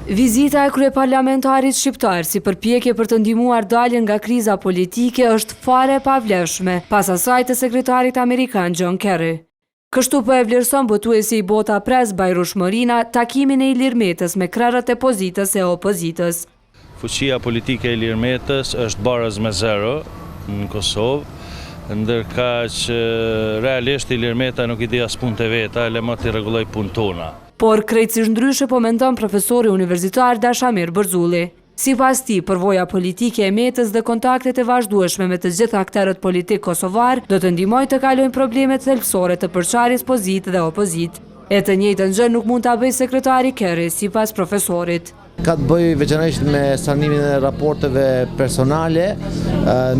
Vizita e kryeparlamentarit shqiptar si përpjekje për të ndihmuar daljen nga kriza politike është fare e pavlefshme pas asaj të sekretarit amerikan John Kerry. Kështu po e vlerëson botuesi i Bota Press Bajrush Morina takimin e Ilir Metës me krerët e pozitës e opozitës. Fuqia politike e Ilir Metës është barës me zero në Kosovë, ndërka që realisht Ilir Meta nuk I di as punë të veta, le më të rregulloj punë tona. Por krejtësisht ndryshe po mendon profesori universitar Dashamir Bërzulli. Sipas tij, përvoja politike e Metës dhe kontaktet e vazhdueshme me të gjithë aktorët politik kosovar do të ndihmojnë të kalojnë problemet thelbësore të përçarjes pozitë dhe opozitë. E të njëjtën gjë nuk mund ta bëjë sekretari Kerry, sipas profesorit. Ka të bëjë veçanërisht me sanimin e raporteve personale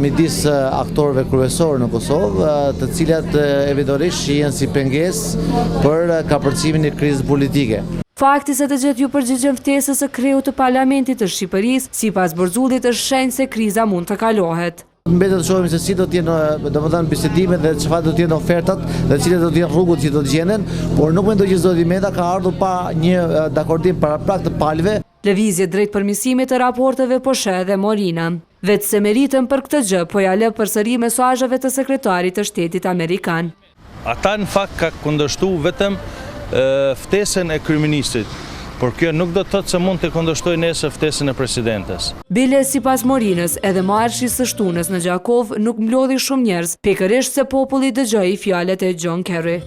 midis aktorëve kryesorë në Kosovë, të cilat evidentërisht shihen si pengesë për kapërcimin e krizës politike. Fakti se të gjithë ju përgjigjen ftesës së kreut të Parlamentit të Shqipërisë, sipas Bërzullit, është shenjë se kriza mund të kalohet. Mbetet të shohim se si do të jenë, domethënë bisedimet dhe çfarë do të jenë ofertat dhe cilat do të jenë rrugët që do të gjenden, por nuk mendoj që zoti Meta ka ardhur pa një dakordim paraprak të palëve. Lëvizje drejt përmirësimit të raporteve po sheh edhe Morina. Vetë se meritën për këtë gjë po ja lë përsëri mesazheve të sekretarit të shtetit amerikan. Ata në fakt ka kundërshtuar vetëm ftesën e kryeministrit, por kjo nuk do të thotë se mund të kundërshtojë nesër ftesën e presidentes. Bile sipas Morinës, edhe marshi së shtunës në Gjakov nuk mblodhi shumë njerëz, pikërisht se populli dëgjoi fjalët e John Kerry.